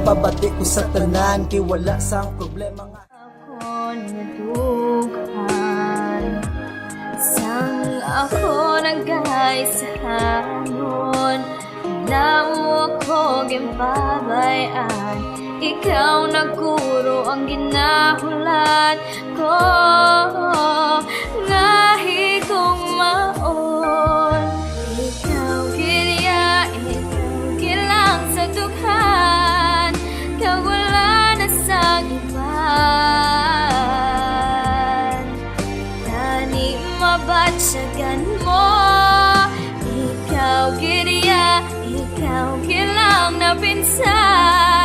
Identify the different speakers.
Speaker 1: pabati ko sa tanan, kay wala sang problema nga.
Speaker 2: Ako nadughan, sang ako nagay sa hanon, namo ko gimpabayan, ikaw nagkuro ang ginahulat ko, ngahi kong maon, ikaw gilya, ikaw gilang sa dughan, kawala na sa iban, tani mabatsagan mo, ikaw gilya, ikaw gilang na pinsan.